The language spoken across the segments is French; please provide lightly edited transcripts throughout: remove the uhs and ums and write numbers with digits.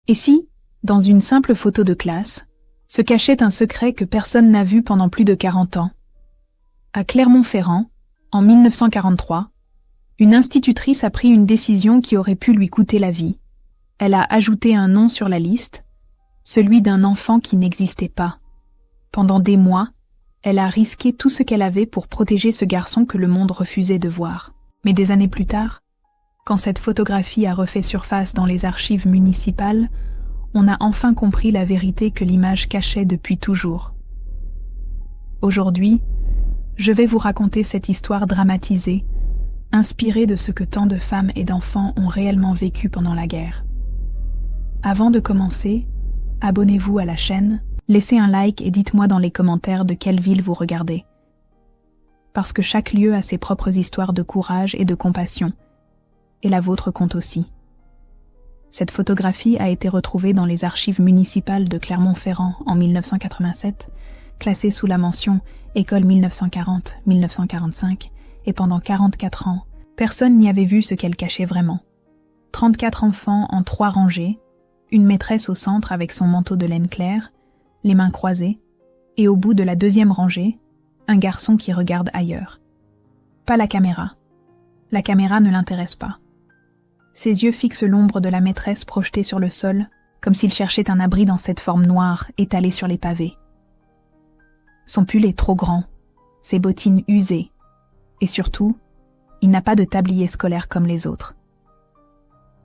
Et si, dans une simple photo de classe, se cachait un secret que personne n'a vu pendant plus de 40 ans? À Clermont-Ferrand, en 1943, une institutrice a pris une décision qui aurait pu lui coûter la vie. Elle a ajouté un nom sur la liste, celui d'un enfant qui n'existait pas. Pendant des mois, elle a risqué tout ce qu'elle avait pour protéger ce garçon que le monde refusait de voir. Mais des années plus tard, quand cette photographie a refait surface dans les archives municipales, on a enfin compris la vérité que l'image cachait depuis toujours. Aujourd'hui, je vais vous raconter cette histoire dramatisée, inspirée de ce que tant de femmes et d'enfants ont réellement vécu pendant la guerre. Avant de commencer, abonnez-vous à la chaîne, laissez un like et dites-moi dans les commentaires de quelle ville vous regardez. Parce que chaque lieu a ses propres histoires de courage et de compassion, et la vôtre compte aussi. Cette photographie a été retrouvée dans les archives municipales de Clermont-Ferrand en 1987, classée sous la mention École 1940-1945, et pendant 44 ans, personne n'y avait vu ce qu'elle cachait vraiment. 34 enfants en 3 rangées, une maîtresse au centre avec son manteau de laine claire, les mains croisées, et au bout de la 2e rangée, un garçon qui regarde ailleurs. Pas la caméra. La caméra ne l'intéresse pas. Ses yeux fixent l'ombre de la maîtresse projetée sur le sol, comme s'il cherchait un abri dans cette forme noire étalée sur les pavés. Son pull est trop grand, ses bottines usées, et surtout, il n'a pas de tablier scolaire comme les autres.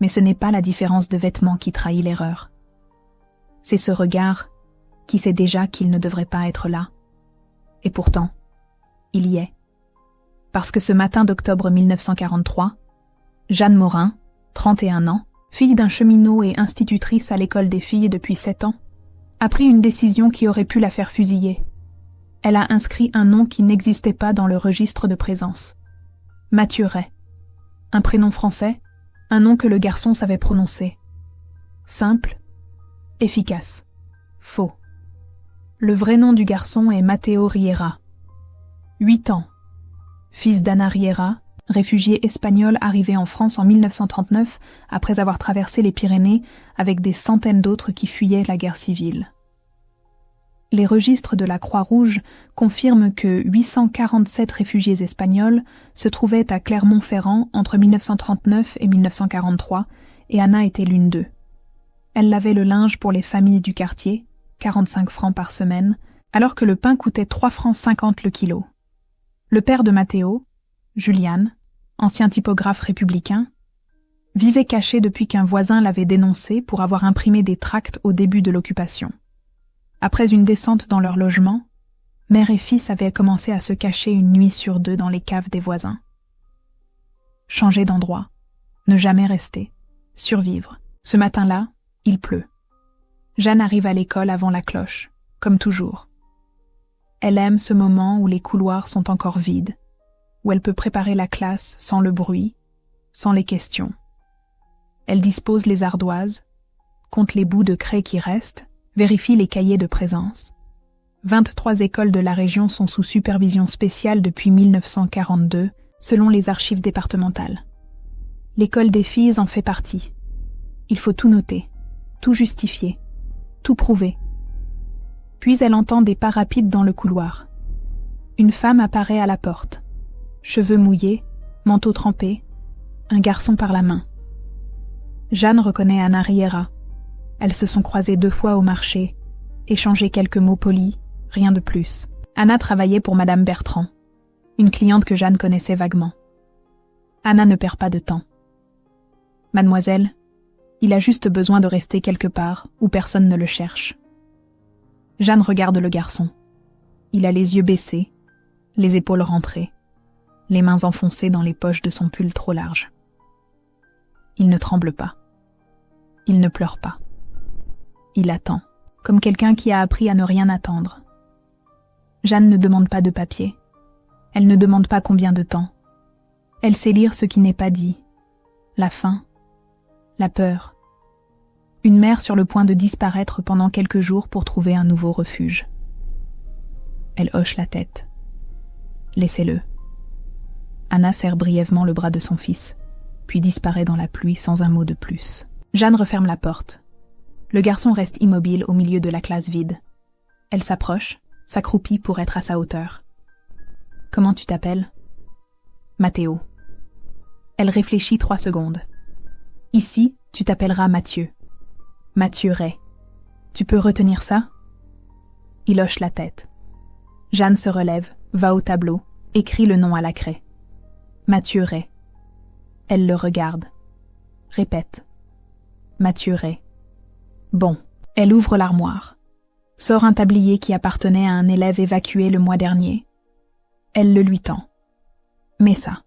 Mais ce n'est pas la différence de vêtements qui trahit l'erreur. C'est ce regard qui sait déjà qu'il ne devrait pas être là. Et pourtant, il y est. Parce que ce matin d'octobre 1943, Jeanne Morin, 31 ans, fille d'un cheminot et institutrice à l'école des filles depuis 7 ans, a pris une décision qui aurait pu la faire fusiller. Elle a inscrit un nom qui n'existait pas dans le registre de présence. Mathieu Ray. Un prénom français, un nom que le garçon savait prononcer. Simple, efficace, faux. Le vrai nom du garçon est Matteo Riera. 8 ans. Fils d'Anna Riera, réfugié espagnol arrivé en France en 1939 après avoir traversé les Pyrénées avec des centaines d'autres qui fuyaient la guerre civile. Les registres de la Croix-Rouge confirment que 847 réfugiés espagnols se trouvaient à Clermont-Ferrand entre 1939 et 1943, et Anna était l'une d'eux. Elle lavait le linge pour les familles du quartier, 45 francs par semaine, alors que le pain coûtait 3 francs 50 le kilo. Le père de Matteo, Julian, ancien typographe républicain, vivait caché depuis qu'un voisin l'avait dénoncé pour avoir imprimé des tracts au début de l'occupation. Après une descente dans leur logement, mère et fils avaient commencé à se cacher une nuit sur 2 dans les caves des voisins. Changer d'endroit, ne jamais rester, survivre. Ce matin-là, il pleut. Jeanne arrive à l'école avant la cloche, comme toujours. Elle aime ce moment où les couloirs sont encore vides, où elle peut préparer la classe sans le bruit, sans les questions. Elle dispose les ardoises, compte les bouts de craie qui restent, vérifie les cahiers de présence. 23 écoles de la région sont sous supervision spéciale depuis 1942, selon les archives départementales. L'école des filles en fait partie. Il faut tout noter, tout justifier, tout prouver. Puis elle entend des pas rapides dans le couloir. Une femme apparaît à la porte. Cheveux mouillés, manteau trempé, un garçon par la main. Jeanne reconnaît Anna Riera. Elles se sont croisées 2 fois au marché, échangé quelques mots polis, rien de plus. Anna travaillait pour Madame Bertrand, une cliente que Jeanne connaissait vaguement. Anna ne perd pas de temps. Mademoiselle, il a juste besoin de rester quelque part où personne ne le cherche. Jeanne regarde le garçon. Il a les yeux baissés, les épaules rentrées, les mains enfoncées dans les poches de son pull trop large. Il ne tremble pas. Il ne pleure pas. Il attend, comme quelqu'un qui a appris à ne rien attendre. Jeanne ne demande pas de papier. Elle ne demande pas combien de temps. Elle sait lire ce qui n'est pas dit. La faim, la peur. Une mère sur le point de disparaître pendant quelques jours pour trouver un nouveau refuge. Elle hoche la tête. Laissez-le. Anna serre brièvement le bras de son fils, puis disparaît dans la pluie sans un mot de plus. Jeanne referme la porte. Le garçon reste immobile au milieu de la classe vide. Elle s'approche, s'accroupit pour être à sa hauteur. « Comment tu t'appelles ?»« Matteo. » Elle réfléchit 3 secondes. « Ici, tu t'appelleras Mathieu. Mathieu Ray. Tu peux retenir ça ?» Il hoche la tête. Jeanne se relève, va au tableau, écrit le nom à la craie. Mathieu Ray. Elle le regarde. Répète. Mathieu Ray. Bon, elle ouvre l'armoire. Sort un tablier qui appartenait à un élève évacué le mois dernier. Elle le lui tend. Mets ça.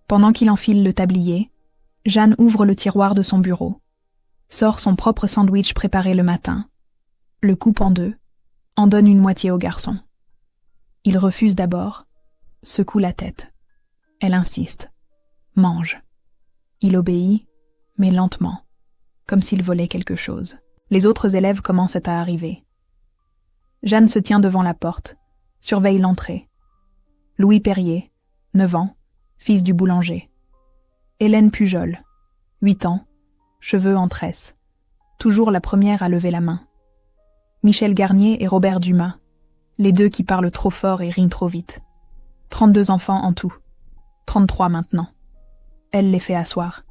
Pendant qu'il enfile le tablier, Jeanne ouvre le tiroir de son bureau, sort son propre sandwich préparé le matin, le coupe en 2, en donne une moitié au garçon. Il refuse d'abord, secoue la tête. Elle insiste. Mange. Il obéit, mais lentement, comme s'il volait quelque chose. Les autres élèves commencent à arriver. Jeanne se tient devant la porte, surveille l'entrée. Louis Perrier, 9 ans, fils du boulanger. Hélène Pujol, 8 ans, cheveux en tresse, toujours la première à lever la main. Michel Garnier et Robert Dumas, les 2 qui parlent trop fort et rient trop vite. 32 enfants en tout, 33 maintenant. Elle les fait asseoir.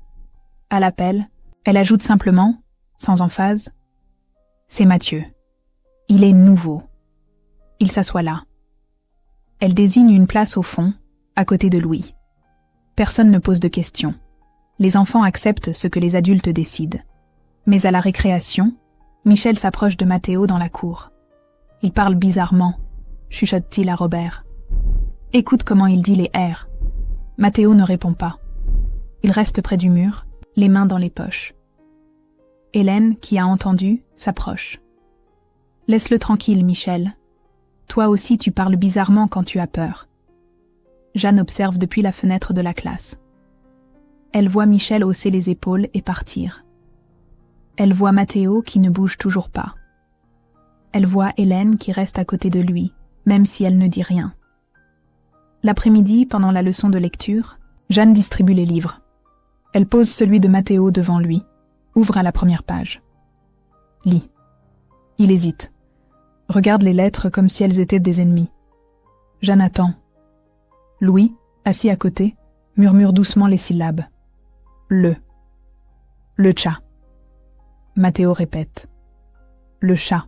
À l'appel, elle ajoute simplement, sans emphase, « C'est Mathieu. Il est nouveau. » Il s'assoit là. Elle désigne une place au fond, à côté de Louis. Personne ne pose de questions. Les enfants acceptent ce que les adultes décident. Mais à la récréation, Michel s'approche de Matteo dans la cour. Il parle bizarrement, chuchote-t-il à Robert. Écoute comment il dit les R. Matteo ne répond pas. Il reste près du mur, les mains dans les poches. Hélène, qui a entendu, s'approche. Laisse-le tranquille, Michel. Toi aussi tu parles bizarrement quand tu as peur. Jeanne observe depuis la fenêtre de la classe. Elle voit Michel hausser les épaules et partir. Elle voit Matteo qui ne bouge toujours pas. Elle voit Hélène qui reste à côté de lui, même si elle ne dit rien. L'après-midi, pendant la leçon de lecture, Jeanne distribue les livres. Elle pose celui de Matteo devant lui, ouvre à la première page. Lis. Il hésite. Regarde les lettres comme si elles étaient des ennemis. Jeanne attend. Louis, assis à côté, murmure doucement les syllabes. Le chat. Matteo répète. Le chat.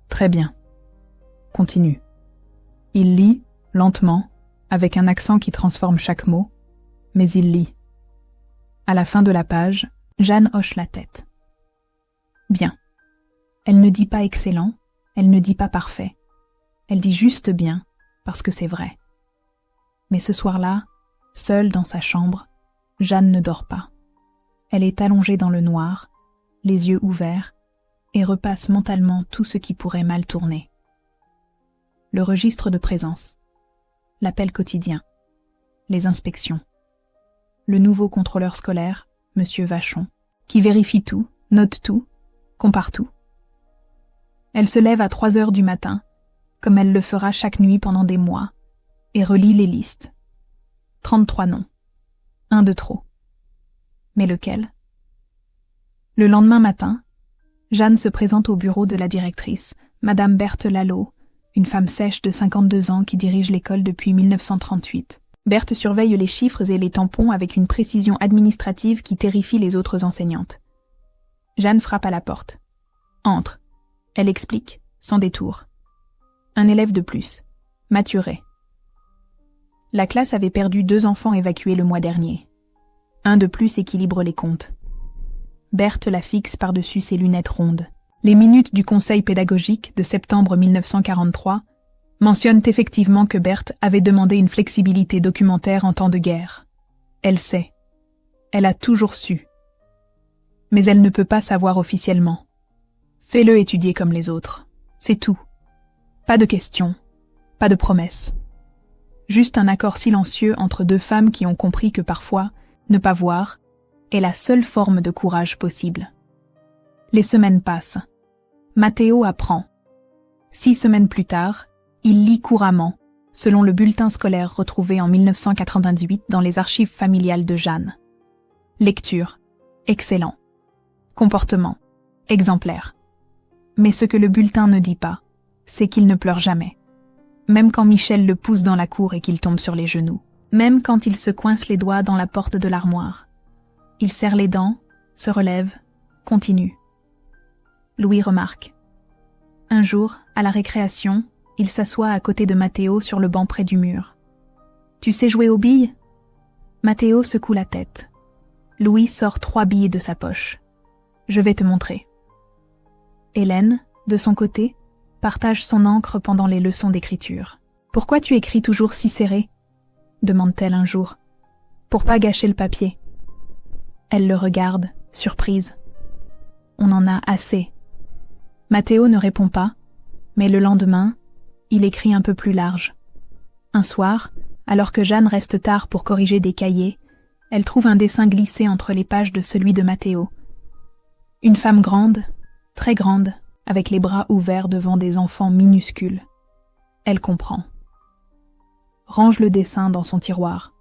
Très bien. Continue. Il lit, lentement, avec un accent qui transforme chaque mot, mais il lit. À la fin de la page, Jeanne hoche la tête. Bien. Elle ne dit pas excellent, elle ne dit pas parfait. Elle dit juste bien, parce que c'est vrai. Mais ce soir-là, seule dans sa chambre, Jeanne ne dort pas. Elle est allongée dans le noir, les yeux ouverts, et repasse mentalement tout ce qui pourrait mal tourner. Le registre de présence, l'appel quotidien, les inspections, le nouveau contrôleur scolaire, Monsieur Vachon, qui vérifie tout, note tout, compare tout. Elle se lève à 3 heures du matin, comme elle le fera chaque nuit pendant des mois, et relit les listes. 33 noms. Un de trop. Mais lequel? Le lendemain matin, Jeanne se présente au bureau de la directrice, Madame Berthe Lalo, une femme sèche de 52 ans qui dirige l'école depuis 1938. Berthe surveille les chiffres et les tampons avec une précision administrative qui terrifie les autres enseignantes. Jeanne frappe à la porte. Entre. Elle explique, sans détour. Un élève de plus. Mathieu Ray. La classe avait perdu 2 enfants évacués le mois dernier. Un de plus équilibre les comptes. Berthe la fixe par-dessus ses lunettes rondes. Les minutes du conseil pédagogique de septembre 1943 mentionnent effectivement que Berthe avait demandé une flexibilité documentaire en temps de guerre. Elle sait. Elle a toujours su. Mais elle ne peut pas savoir officiellement. Fais-le étudier comme les autres. C'est tout. Pas de questions. Pas de promesses. Juste un accord silencieux entre 2 femmes qui ont compris que parfois, ne pas voir est la seule forme de courage possible. Les semaines passent. Matteo apprend. 6 semaines plus tard, il lit couramment, selon le bulletin scolaire retrouvé en 1998 dans les archives familiales de Jeanne. Lecture. Excellent. Comportement. exemplaire. Mais ce que le bulletin ne dit pas, c'est qu'il ne pleure jamais. Même quand Michel le pousse dans la cour et qu'il tombe sur les genoux. Même quand il se coince les doigts dans la porte de l'armoire. Il serre les dents, se relève, continue. Louis remarque. Un jour, à la récréation, il s'assoit à côté de Matteo sur le banc près du mur. « Tu sais jouer aux billes ?» Matteo secoue la tête. Louis sort 3 billes de sa poche. « Je vais te montrer. » Hélène, de son côté, partage son encre pendant les leçons d'écriture. « Pourquoi tu écris toujours si serré ?» demande-t-elle un jour. « Pour pas gâcher le papier. » Elle le regarde, surprise. On en a assez. Matteo ne répond pas, mais le lendemain, il écrit un peu plus large. Un soir, alors que Jeanne reste tard pour corriger des cahiers, elle trouve un dessin glissé entre les pages de celui de Matteo. Une femme grande, très grande, avec les bras ouverts devant des enfants minuscules. Elle comprend. Range le dessin dans son tiroir.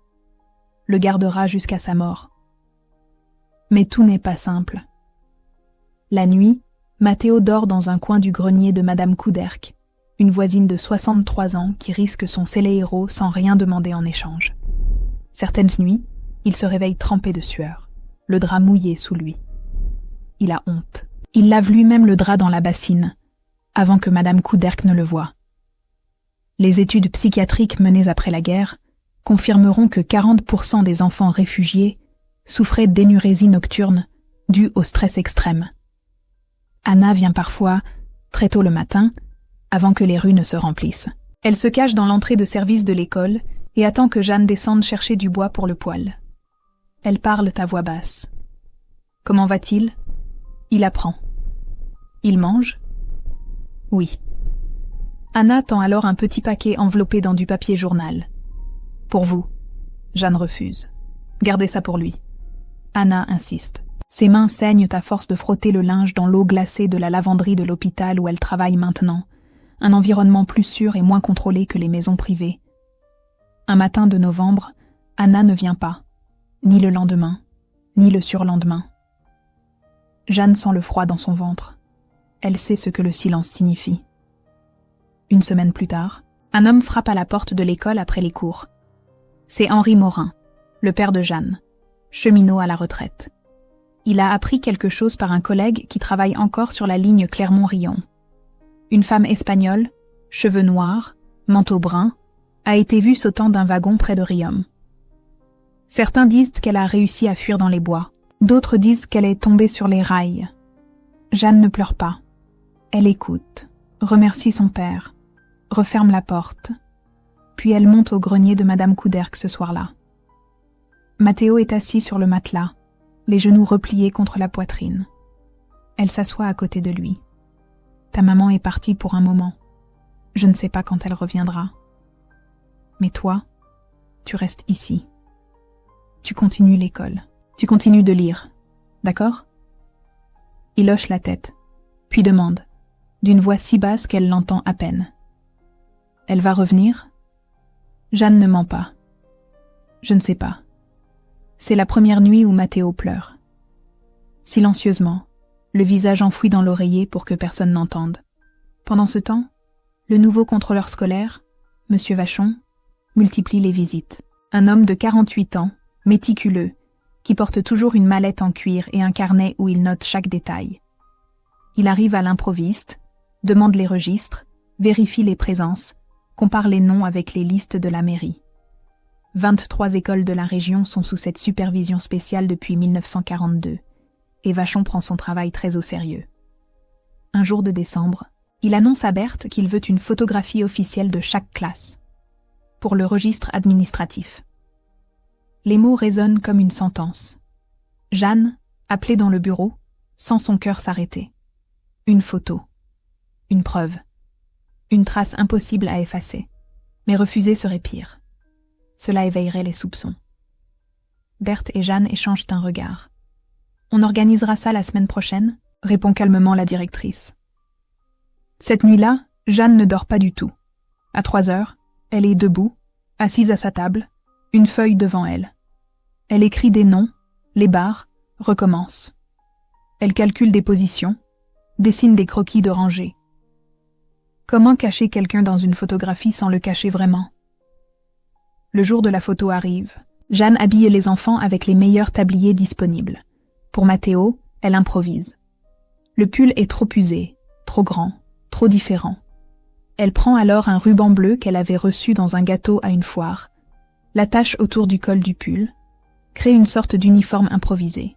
Le gardera jusqu'à sa mort. Mais tout n'est pas simple. La nuit, Matteo dort dans un coin du grenier de Madame Couderc, une voisine de 63 ans qui risque son Celeiro sans rien demander en échange. Certaines nuits, il se réveille trempé de sueur, le drap mouillé sous lui. Il a honte. Il lave lui-même le drap dans la bassine, avant que Madame Couderc ne le voie. Les études psychiatriques menées après la guerre confirmeront que 40% des enfants réfugiés souffraient d'énurésie nocturne due au stress extrême. Anna vient parfois, très tôt le matin, avant que les rues ne se remplissent. Elle se cache dans l'entrée de service de l'école et attend que Jeanne descende chercher du bois pour le poêle. Elle parle à voix basse. « Comment va-t-il » Il apprend. « Il mange » Oui. Anna tend alors un petit paquet enveloppé dans du papier journal. « Pour vous. » Jeanne refuse. « Gardez ça pour lui. » Anna insiste. Ses mains saignent à force de frotter le linge dans l'eau glacée de la lavanderie de l'hôpital où elle travaille maintenant, un environnement plus sûr et moins contrôlé que les maisons privées. Un matin de novembre, Anna ne vient pas, ni le lendemain, ni le surlendemain. Jeanne sent le froid dans son ventre. Elle sait ce que le silence signifie. Une semaine plus tard, un homme frappe à la porte de l'école après les cours. C'est Henri Morin, le père de Jeanne, cheminot à la retraite. Il a appris quelque chose par un collègue qui travaille encore sur la ligne Clermont-Riom. Une femme espagnole, cheveux noirs, manteau brun, a été vue sautant d'un wagon près de Riom. Certains disent qu'elle a réussi à fuir dans les bois. D'autres disent qu'elle est tombée sur les rails. Jeanne ne pleure pas. Elle écoute, remercie son père, referme la porte, puis elle monte au grenier de Madame Couderc ce soir-là. Matteo est assis sur le matelas, les genoux repliés contre la poitrine. Elle s'assoit à côté de lui. « Ta maman est partie pour un moment. Je ne sais pas quand elle reviendra. Mais toi, tu restes ici. Tu continues l'école. Tu continues de lire. D'accord ?» Il hoche la tête, puis demande, d'une voix si basse qu'elle l'entend à peine. « Elle va revenir ?» Jeanne ne ment pas. « Je ne sais pas. » C'est la première nuit où Matteo pleure. Silencieusement, le visage enfoui dans l'oreiller pour que personne n'entende. Pendant ce temps, le nouveau contrôleur scolaire, M. Vachon, multiplie les visites. Un homme de 48 ans, méticuleux, qui porte toujours une mallette en cuir et un carnet où il note chaque détail. Il arrive à l'improviste, demande les registres, vérifie les présences, compare les noms avec les listes de la mairie. 23 écoles de la région sont sous cette supervision spéciale depuis 1942, et Vachon prend son travail très au sérieux. Un jour de décembre, il annonce à Berthe qu'il veut une photographie officielle de chaque classe, pour le registre administratif. Les mots résonnent comme une sentence. Jeanne, appelée dans le bureau, sent son cœur s'arrêter. Une photo. Une preuve. Une trace impossible à effacer. Mais refuser serait pire. Cela éveillerait les soupçons. Berthe et Jeanne échangent un regard. « On organisera ça la semaine prochaine ?» répond calmement la directrice. Cette nuit-là, Jeanne ne dort pas du tout. À 3 heures, elle est debout, assise à sa table, une feuille devant elle. Elle écrit des noms, les barre, recommence. Elle calcule des positions, dessine des croquis de rangée. Comment cacher quelqu'un dans une photographie sans le cacher vraiment? Le jour de la photo arrive. Jeanne habille les enfants avec les meilleurs tabliers disponibles. Pour Matteo, elle improvise. Le pull est trop usé, trop grand, trop différent. Elle prend alors un ruban bleu qu'elle avait reçu dans un gâteau à une foire, l'attache autour du col du pull, crée une sorte d'uniforme improvisé.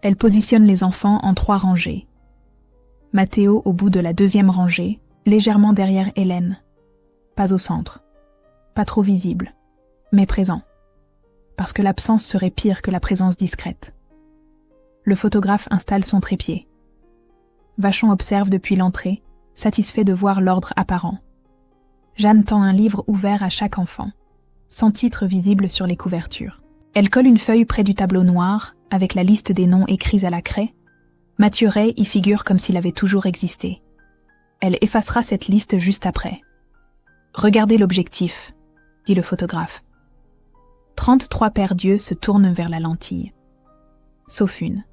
Elle positionne les enfants en 3 rangées. Matteo au bout de la 2e rangée, légèrement derrière Hélène. Pas au centre. Pas trop visible, mais présent. Parce que l'absence serait pire que la présence discrète. Le photographe installe son trépied. Vachon observe depuis l'entrée, satisfait de voir l'ordre apparent. Jeanne tend un livre ouvert à chaque enfant, sans titre visible sur les couvertures. Elle colle une feuille près du tableau noir, avec la liste des noms écrits à la craie. Mathieu Ray y figure comme s'il avait toujours existé. Elle effacera cette liste juste après. « Regardez l'objectif », dit le photographe. 33 paires d'yeux se tournent vers la lentille. Sauf une.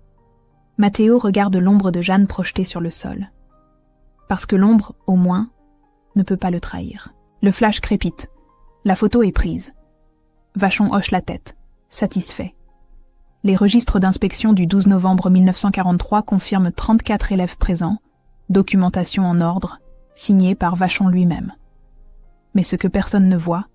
Matteo regarde l'ombre de Jeanne projetée sur le sol. Parce que l'ombre, au moins, ne peut pas le trahir. Le flash crépite. La photo est prise. Vachon hoche la tête, satisfait. Les registres d'inspection du 12 novembre 1943 confirment 34 élèves présents, documentation en ordre, signée par Vachon lui-même. Mais ce que personne ne voit,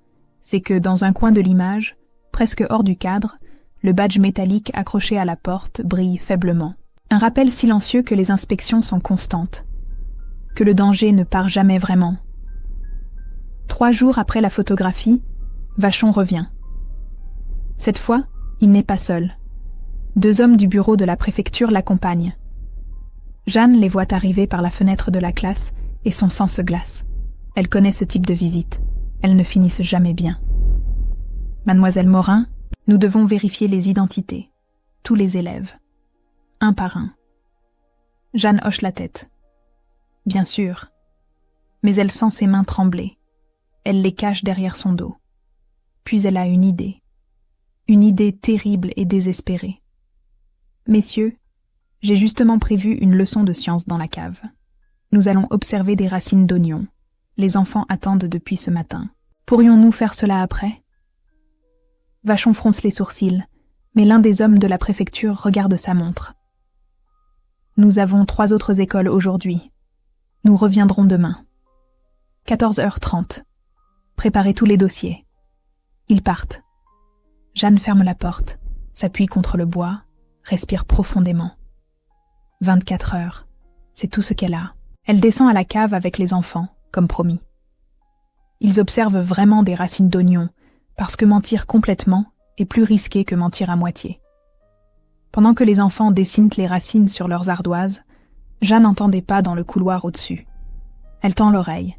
c'est que dans un coin de l'image, presque hors du cadre, le badge métallique accroché à la porte brille faiblement. Un rappel silencieux que les inspections sont constantes, que le danger ne part jamais vraiment. 3 jours après la photographie, Vachon revient. Cette fois, il n'est pas seul. 2 hommes du bureau de la préfecture l'accompagnent. Jeanne les voit arriver par la fenêtre de la classe et son sang se glace. Elle connaît ce type de visite. Elles ne finissent jamais bien. Mademoiselle Morin, nous devons vérifier les identités. Tous les élèves. Un par un. Jeanne hoche la tête. Bien sûr. Mais elle sent ses mains trembler. Elle les cache derrière son dos. Puis elle a une idée. Une idée terrible et désespérée. Messieurs, j'ai justement prévu une leçon de science dans la cave. Nous allons observer des racines d'oignons. Les enfants attendent depuis ce matin. Pourrions-nous faire cela après? Vachon fronce les sourcils, mais l'un des hommes de la préfecture regarde sa montre. Nous avons 3 autres écoles aujourd'hui. Nous reviendrons demain. 14h30. Préparez tous les dossiers. Ils partent. Jeanne ferme la porte, s'appuie contre le bois, respire profondément. 24 heures. C'est tout ce qu'elle a. Elle descend à la cave avec les enfants, comme promis. Ils observent vraiment des racines d'oignons, parce que mentir complètement est plus risqué que mentir à moitié. Pendant que les enfants dessinent les racines sur leurs ardoises, Jeanne n'entend des pas dans le couloir au-dessus. Elle tend l'oreille.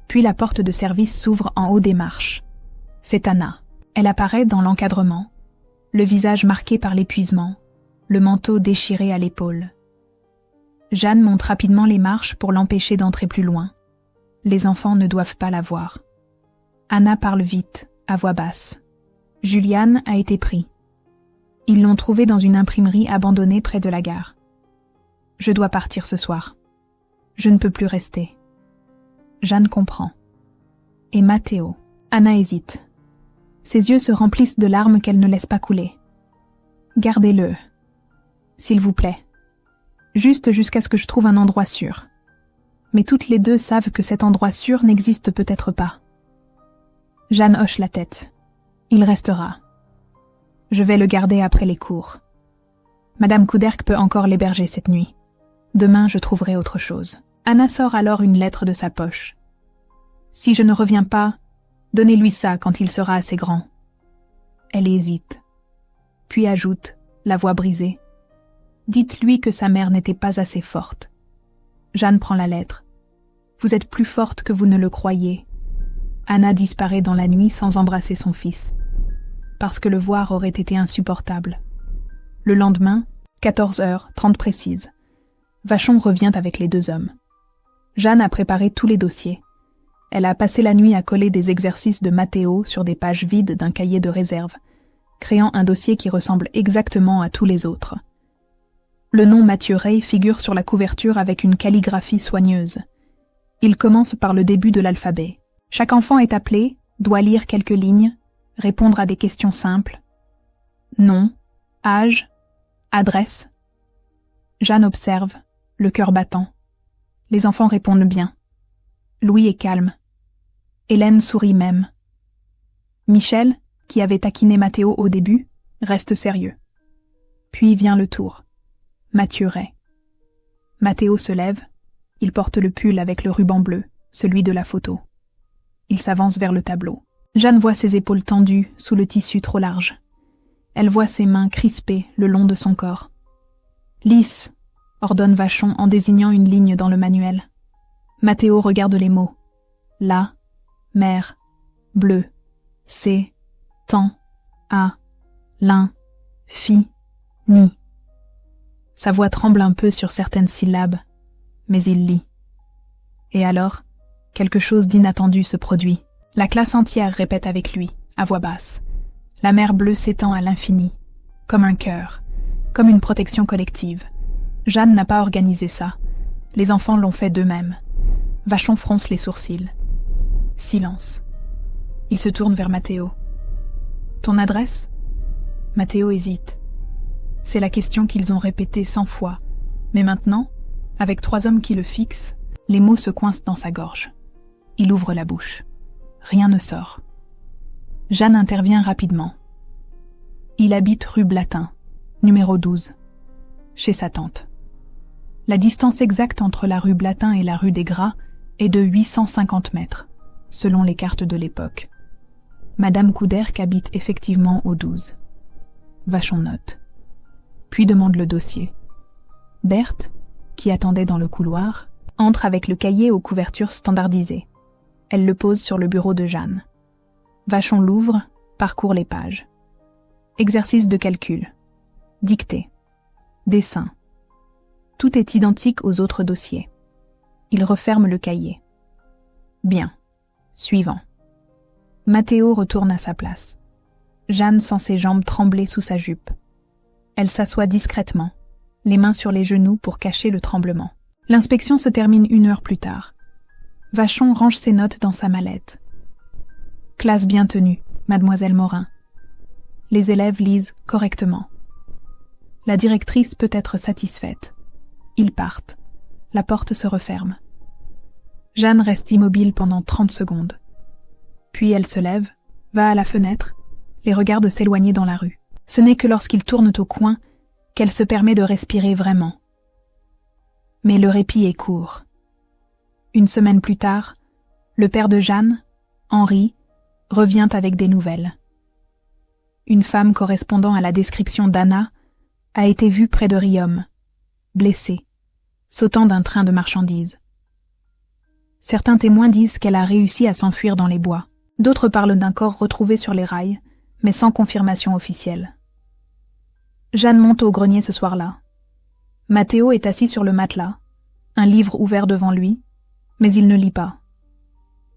Puis la porte de service s'ouvre en haut des marches. C'est Anna. Elle apparaît dans l'encadrement, le visage marqué par l'épuisement, le manteau déchiré à l'épaule. Jeanne monte rapidement les marches pour l'empêcher d'entrer plus loin. Les enfants ne doivent pas la voir. Anna parle vite, à voix basse. Julian a été pris. Ils l'ont trouvé dans une imprimerie abandonnée près de la gare. Je dois partir ce soir. Je ne peux plus rester. Jeanne comprend. Et Matteo. Anna hésite. Ses yeux se remplissent de larmes qu'elle ne laisse pas couler. Gardez-le. S'il vous plaît. Juste jusqu'à ce que je trouve un endroit sûr. Mais toutes les deux savent que cet endroit sûr n'existe peut-être pas. Jeanne hoche la tête. Il restera. Je vais le garder après les cours. Madame Couderc peut encore l'héberger cette nuit. Demain, je trouverai autre chose. Anna sort alors une lettre de sa poche. Si je ne reviens pas, donnez-lui ça quand il sera assez grand. Elle hésite, puis ajoute, la voix brisée. Dites-lui que sa mère n'était pas assez forte. Jeanne prend la lettre. Vous êtes plus forte que vous ne le croyez. Anna disparaît dans la nuit sans embrasser son fils, parce que le voir aurait été insupportable. Le lendemain, 14h30 précise, Vachon revient avec les 2 hommes. Jeanne a préparé tous les dossiers. Elle a passé la nuit à coller des exercices de Matteo sur des pages vides d'un cahier de réserve, créant un dossier qui ressemble exactement à tous les autres. Le nom Mathieu Rey figure sur la couverture avec une calligraphie soigneuse. Il commence par le début de l'alphabet. Chaque enfant est appelé, doit lire quelques lignes, répondre à des questions simples. Nom, âge, adresse. Jeanne observe, le cœur battant. Les enfants répondent bien. Louis est calme. Hélène sourit même. Michel, qui avait taquiné Mathéo au début, reste sérieux. Puis vient le tour. Mathieu Rey. Mathéo se lève. Il porte le pull avec le ruban bleu, celui de la photo. Il s'avance vers le tableau. Jeanne voit ses épaules tendues sous le tissu trop large. Elle voit ses mains crispées le long de son corps. Lisse, ordonne Vachon en désignant une ligne dans le manuel. Mathéo regarde les mots. La, mer, bleu, c'est, temps, à, l'un, fi, ni. Sa voix tremble un peu sur certaines syllabes, mais il lit. Et alors, quelque chose d'inattendu se produit. La classe entière répète avec lui, à voix basse. La mer bleue s'étend à l'infini, comme un cœur, comme une protection collective. Jeanne n'a pas organisé ça. Les enfants l'ont fait d'eux-mêmes. Vachon fronce les sourcils. Silence. Il se tourne vers Mathéo. Ton adresse ? Mathéo hésite. C'est la question qu'ils ont répétée 100 fois. Mais maintenant, avec 3 hommes qui le fixent, les mots se coincent dans sa gorge. Il ouvre la bouche. Rien ne sort. Jeanne intervient rapidement. Il habite rue Blatin, numéro 12, chez sa tante. La distance exacte entre la rue Blatin et la rue des Gras est de 850 mètres, selon les cartes de l'époque. Madame Couderc habite effectivement au 12. Vachon note. Puis demande le dossier. Berthe, qui attendait dans le couloir, entre avec le cahier aux couvertures standardisées. Elle le pose sur le bureau de Jeanne. Vachon l'ouvre, parcourt les pages. Exercice de calcul. Dictée. Dessin. Tout est identique aux autres dossiers. Il referme le cahier. Bien. Suivant. Mathéo retourne à sa place. Jeanne sent ses jambes trembler sous sa jupe. Elle s'assoit discrètement, les mains sur les genoux pour cacher le tremblement. L'inspection se termine 1 heure plus tard. Vachon range ses notes dans sa mallette. Classe bien tenue, mademoiselle Morin. Les élèves lisent correctement. La directrice peut être satisfaite. Ils partent. La porte se referme. Jeanne reste immobile pendant 30 secondes. Puis elle se lève, va à la fenêtre, les regarde s'éloigner dans la rue. Ce n'est que lorsqu'ils tournent au coin qu'elle se permet de respirer vraiment. Mais le répit est court. 1 semaine plus tard, le père de Jeanne, Henri, revient avec des nouvelles. Une femme correspondant à la description d'Anna a été vue près de Riom, blessée, sautant d'un train de marchandises. Certains témoins disent qu'elle a réussi à s'enfuir dans les bois. D'autres parlent d'un corps retrouvé sur les rails, mais sans confirmation officielle. Jeanne monte au grenier ce soir-là. Mathéo est assis sur le matelas, un livre ouvert devant lui, mais il ne lit pas.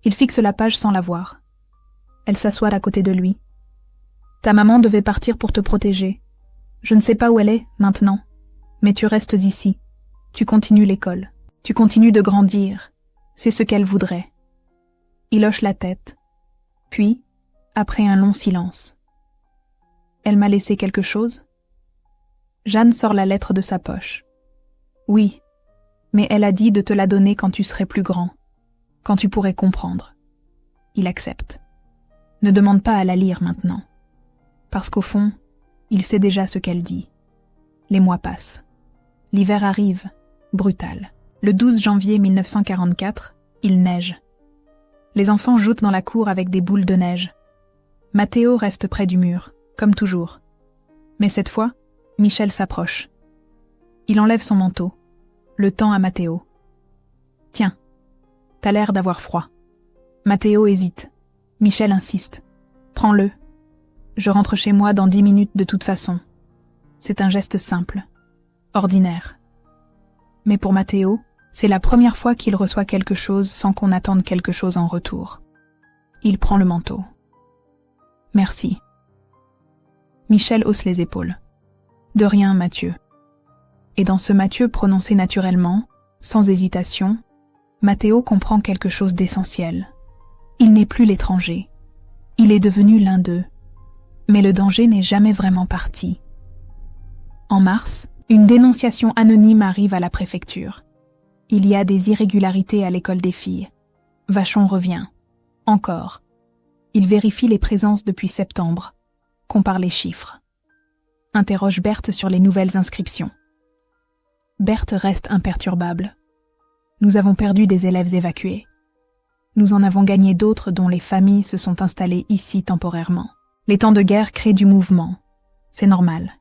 Il fixe la page sans la voir. Elle s'assoit à côté de lui. « Ta maman devait partir pour te protéger. Je ne sais pas où elle est, maintenant, mais tu restes ici. Tu continues l'école. Tu continues de grandir. C'est ce qu'elle voudrait. » Il hoche la tête. Puis, après un long silence. « Elle m'a laissé quelque chose ?» Jeanne sort la lettre de sa poche. « Oui, mais elle a dit de te la donner quand tu serais plus grand, quand tu pourrais comprendre. » Il accepte. Ne demande pas à la lire maintenant. Parce qu'au fond, il sait déjà ce qu'elle dit. Les mois passent. L'hiver arrive, brutal. Le 12 janvier 1944, il neige. Les enfants jouent dans la cour avec des boules de neige. Mathéo reste près du mur, comme toujours. Mais cette fois, Michel s'approche. Il enlève son manteau, le tend à Mathéo. « Tiens, t'as l'air d'avoir froid. » Mathéo hésite. Michel insiste. « Prends-le. Je rentre chez moi dans 10 minutes de toute façon. » C'est un geste simple, ordinaire. Mais pour Mathéo, c'est la première fois qu'il reçoit quelque chose sans qu'on attende quelque chose en retour. Il prend le manteau. « Merci. » Michel hausse les épaules. « De rien, Mathieu. » Et dans ce Mathieu prononcé naturellement, sans hésitation, Matteo comprend quelque chose d'essentiel. Il n'est plus l'étranger. Il est devenu l'un d'eux. Mais le danger n'est jamais vraiment parti. En mars, une dénonciation anonyme arrive à la préfecture. Il y a des irrégularités à l'école des filles. Vachon revient. Encore. Il vérifie les présences depuis septembre. Compare les chiffres. Interroge Berthe sur les nouvelles inscriptions. Berthe reste imperturbable. Nous avons perdu des élèves évacués. Nous en avons gagné d'autres dont les familles se sont installées ici temporairement. Les temps de guerre créent du mouvement. C'est normal.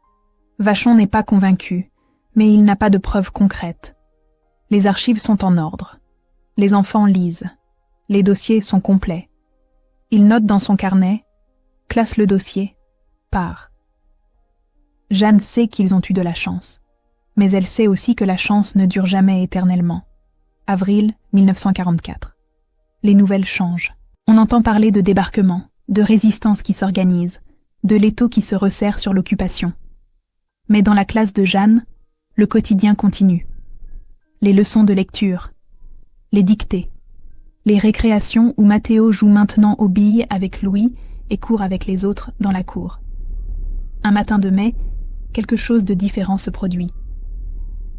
Vachon n'est pas convaincu, mais il n'a pas de preuves concrètes. Les archives sont en ordre. Les enfants lisent. Les dossiers sont complets. Il note dans son carnet, classe le dossier, part. Jeanne sait qu'ils ont eu de la chance, mais elle sait aussi que la chance ne dure jamais éternellement. Avril 1944. Les nouvelles changent. On entend parler de débarquement, de résistance qui s'organise, de l'étau qui se resserre sur l'occupation. Mais dans la classe de Jeanne, le quotidien continue. Les leçons de lecture, les dictées, les récréations où Matteo joue maintenant aux billes avec Louis et court avec les autres dans la cour. Un matin de mai, quelque chose de différent se produit.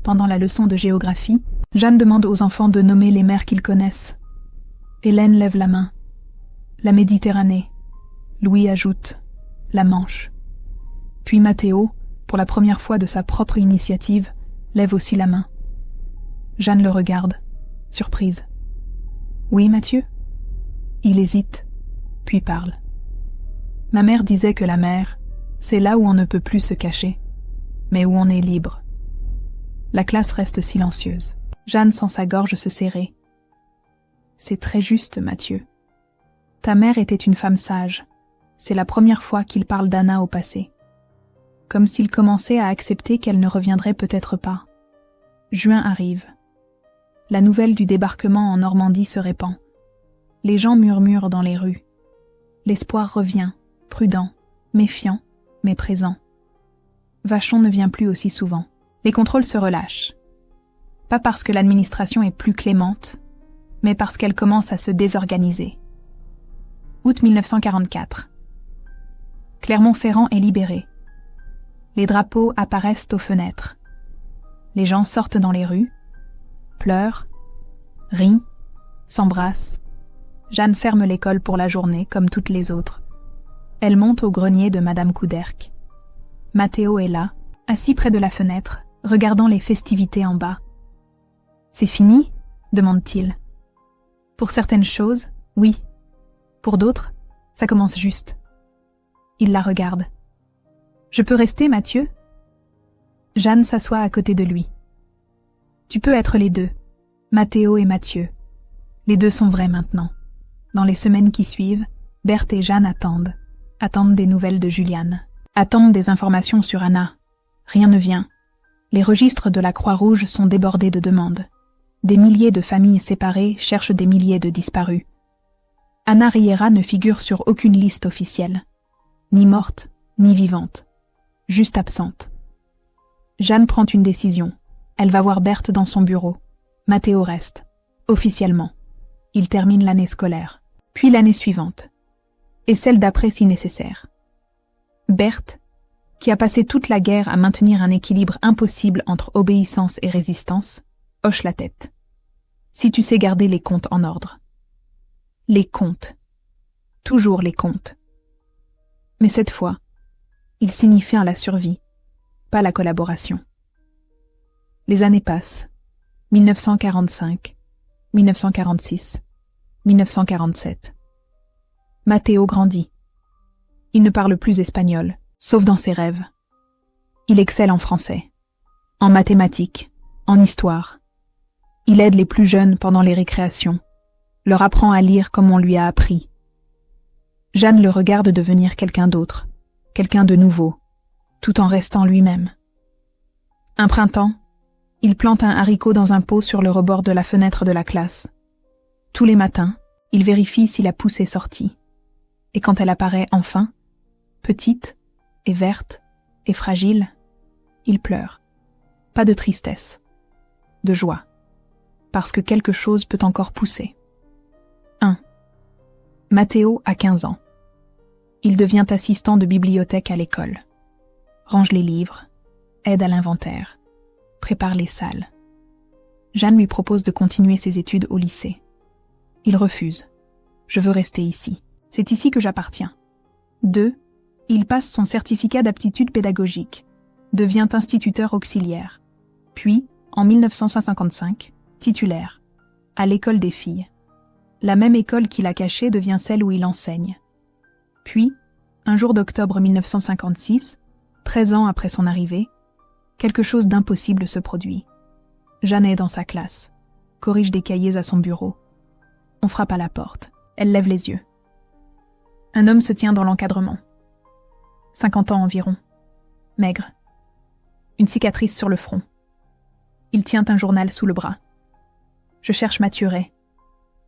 Pendant la leçon de géographie, Jeanne demande aux enfants de nommer les mers qu'ils connaissent. Hélène lève la main. La Méditerranée. Louis ajoute la Manche. Puis Matteo, pour la première fois de sa propre initiative, lève aussi la main. Jeanne le regarde, surprise. « Oui, Mathieu ?» Il hésite, puis parle. « Ma mère disait que la mer, c'est là où on ne peut plus se cacher, mais où on est libre. » La classe reste silencieuse. Jeanne sent sa gorge se serrer. « C'est très juste, Mathieu. Ta mère était une femme sage. C'est la première fois qu'il parle d'Anna au passé. » Comme s'il commençait à accepter qu'elle ne reviendrait peut-être pas. Juin arrive. La nouvelle du débarquement en Normandie se répand. Les gens murmurent dans les rues. L'espoir revient, prudent, méfiant, mais présent. Vachon ne vient plus aussi souvent. Les contrôles se relâchent. Pas parce que l'administration est plus clémente, mais parce qu'elle commence à se désorganiser. Août 1944. Clermont-Ferrand est libéré. Les drapeaux apparaissent aux fenêtres. Les gens sortent dans les rues, pleurent, rient, s'embrassent. Jeanne ferme l'école pour la journée, comme toutes les autres. Elle monte au grenier de Madame Couderc. Matteo est là, assis près de la fenêtre, regardant les festivités en bas. « C'est fini ?» demande-t-il. « Pour certaines choses, oui. Pour d'autres, ça commence juste. » Il la regarde. « Je peux rester, Mathieu ?» Jeanne s'assoit à côté de lui. « Tu peux être les deux, Matteo et Mathieu. Les deux sont vrais maintenant. » Dans les semaines qui suivent, Berthe et Jeanne attendent des nouvelles de Juliane, attendent des informations sur Anna. Rien ne vient. Les registres de la Croix-Rouge sont débordés de demandes. Des milliers de familles séparées cherchent des milliers de disparus. Anna Riera ne figure sur aucune liste officielle. Ni morte, ni vivante. Juste absente. Jeanne prend une décision. Elle va voir Berthe dans son bureau. Matteo reste, officiellement. Il termine l'année scolaire, puis l'année suivante, et celle d'après si nécessaire. Berthe, qui a passé toute la guerre à maintenir un équilibre impossible entre obéissance et résistance, hoche la tête. Si tu sais garder les comptes en ordre. Les comptes. Toujours les comptes. Mais cette fois, il signe fin à la survie, pas la collaboration. Les années passent. 1945, 1946, 1947. Matteo grandit. Il ne parle plus espagnol, sauf dans ses rêves. Il excelle en français, en mathématiques, en histoire. Il aide les plus jeunes pendant les récréations, leur apprend à lire comme on lui a appris. Jeanne le regarde devenir quelqu'un d'autre, quelqu'un de nouveau, tout en restant lui-même. Un printemps, il plante un haricot dans un pot sur le rebord de la fenêtre de la classe. Tous les matins, il vérifie si la pousse est sortie. Et quand elle apparaît enfin, petite et verte et fragile, il pleure. Pas de tristesse, de joie, parce que quelque chose peut encore pousser. 1. Matteo a 15 ans. Il devient assistant de bibliothèque à l'école. Range les livres, aide à l'inventaire, prépare les salles. Jeanne lui propose de continuer ses études au lycée. Il refuse. Je veux rester ici. C'est ici que j'appartiens. 2. Il passe son certificat d'aptitude pédagogique, devient instituteur auxiliaire, puis, en 1955, titulaire, à l'école des filles. La même école qu'il a cachée devient celle où il enseigne. Puis, un jour d'octobre 1956, 13 ans après son arrivée, quelque chose d'impossible se produit. Jeanne est dans sa classe, corrige des cahiers à son bureau. On frappe à la porte. Elle lève les yeux. Un homme se tient dans l'encadrement. 50 ans environ. Maigre. Une cicatrice sur le front. Il tient un journal sous le bras. Je cherche Mathieu Ray.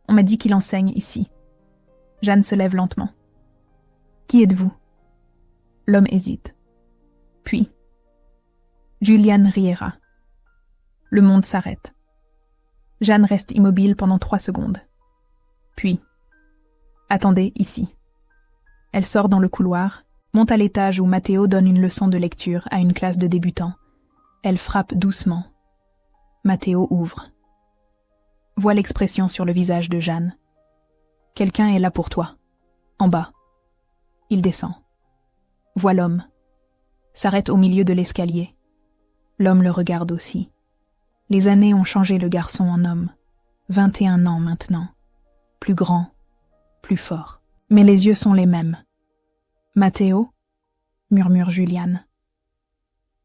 On m'a dit qu'il enseigne ici. Jeanne se lève lentement. Qui êtes-vous? L'homme hésite. Puis, Julian Riera. Le monde s'arrête. Jeanne reste immobile pendant 3 secondes. Puis, attendez ici. Elle sort dans le couloir, monte à l'étage où Matteo donne une leçon de lecture à une classe de débutants. Elle frappe doucement. Matteo ouvre. Voit l'expression sur le visage de Jeanne. Quelqu'un est là pour toi. En bas. Il descend. Voit l'homme. S'arrête au milieu de l'escalier. L'homme le regarde aussi. Les années ont changé le garçon en homme. 21 ans maintenant. Plus grand, plus fort. Mais les yeux sont les mêmes. Matteo, murmure Juliane.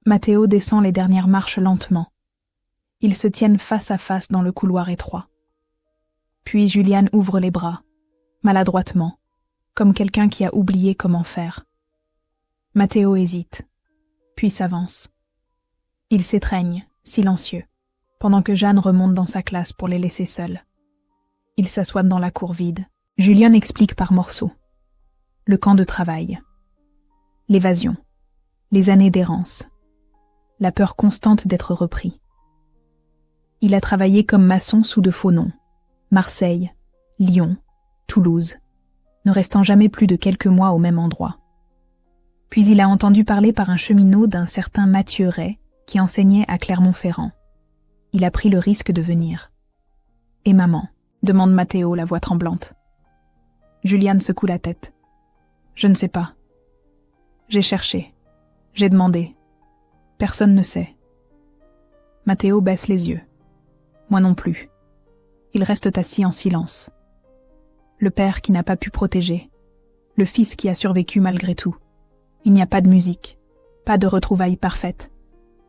Matteo descend les dernières marches lentement. Ils se tiennent face à face dans le couloir étroit. Puis Juliane ouvre les bras, maladroitement, comme quelqu'un qui a oublié comment faire. Matteo hésite, puis s'avance. Ils s'étreignent, silencieux, pendant que Jeanne remonte dans sa classe pour les laisser seuls. Ils s'assoient dans la cour vide. Julian explique par morceaux. Le camp de travail. L'évasion. Les années d'errance. La peur constante d'être repris. Il a travaillé comme maçon sous de faux noms. Marseille, Lyon, Toulouse, ne restant jamais plus de quelques mois au même endroit. Puis il a entendu parler par un cheminot d'un certain Mathieu Ray qui enseignait à Clermont-Ferrand. Il a pris le risque de venir. « Et maman ?» demande Matteo, la voix tremblante. Juliane secoue la tête. « Je ne sais pas. J'ai cherché. J'ai demandé. Personne ne sait. » Matteo baisse les yeux. Moi non plus. Ils restent assis en silence. Le père qui n'a pas pu protéger. Le fils qui a survécu malgré tout. Il n'y a pas de musique. Pas de retrouvailles parfaites.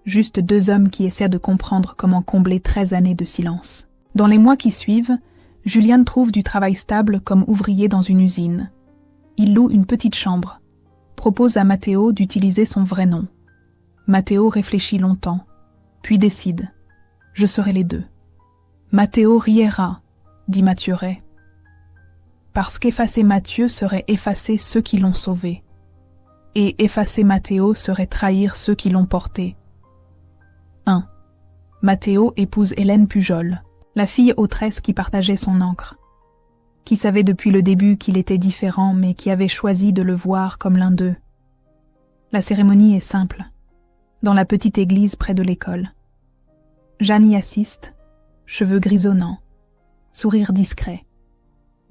Juste 2 hommes qui essaient de comprendre comment combler 13 années de silence. Dans les mois qui suivent, Julian trouve du travail stable comme ouvrier dans une usine. Il loue une petite chambre. Propose à Matteo d'utiliser son vrai nom. Matteo réfléchit longtemps, puis décide. Je serai les 2. Matteo Riera, dit Mathieu Ray. Parce qu'effacer Mathieu serait effacer ceux qui l'ont sauvé. Et effacer Matteo serait trahir ceux qui l'ont porté. 1. Matteo épouse Hélène Pujol, la fille autresse qui partageait son encre, qui savait depuis le début qu'il était différent mais qui avait choisi de le voir comme l'un d'eux. La cérémonie est simple, dans la petite église près de l'école. Jeanne y assiste, cheveux grisonnants, sourire discret.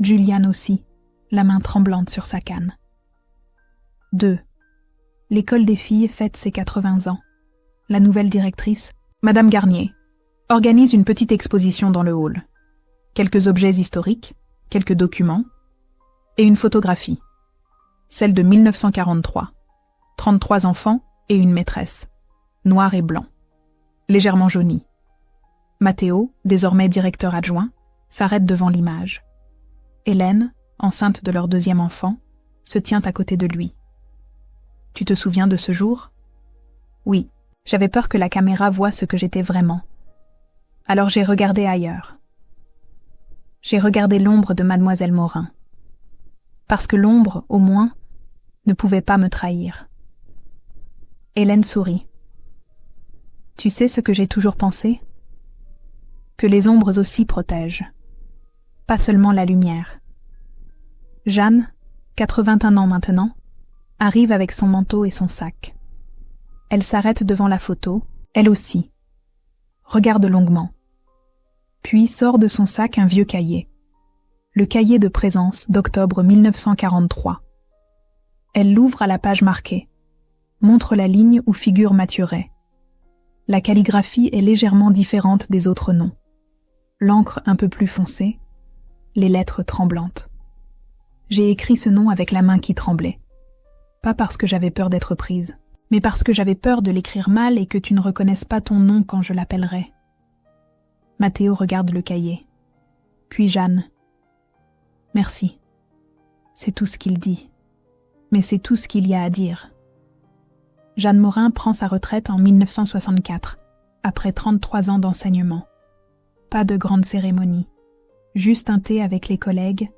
Juliane aussi, la main tremblante sur sa canne. 2. L'école des filles fête ses 80 ans. La nouvelle directrice, Madame Garnier, organise une petite exposition dans le hall. Quelques objets historiques, quelques documents, et une photographie. Celle de 1943. 33 enfants et une maîtresse. Noir et blanc. Légèrement jauni. Matteo, désormais directeur adjoint, s'arrête devant l'image. Hélène, enceinte de leur 2e enfant, se tient à côté de lui. « Tu te souviens de ce jour ?» « Oui, j'avais peur que la caméra voie ce que j'étais vraiment. Alors j'ai regardé ailleurs. J'ai regardé l'ombre de Mademoiselle Morin. Parce que l'ombre, au moins, ne pouvait pas me trahir. » Hélène sourit. Tu sais ce que j'ai toujours pensé? Que les ombres aussi protègent. Pas seulement la lumière. Jeanne, 81 ans maintenant, arrive avec son manteau et son sac. Elle s'arrête devant la photo, elle aussi. Regarde longuement. Puis sort de son sac un vieux cahier. Le cahier de présence d'octobre 1943. Elle l'ouvre à la page marquée. Montre la ligne où figure Mathuret. La calligraphie est légèrement différente des autres noms. L'encre un peu plus foncée, les lettres tremblantes. J'ai écrit ce nom avec la main qui tremblait. Pas parce que j'avais peur d'être prise, mais parce que j'avais peur de l'écrire mal et que tu ne reconnaisses pas ton nom quand je l'appellerai. Mathéo regarde le cahier. Puis Jeanne. Merci. C'est tout ce qu'il dit. Mais c'est tout ce qu'il y a à dire. Jeanne Morin prend sa retraite en 1964, après 33 ans d'enseignement. Pas de grande cérémonie. Juste un thé avec les collègues,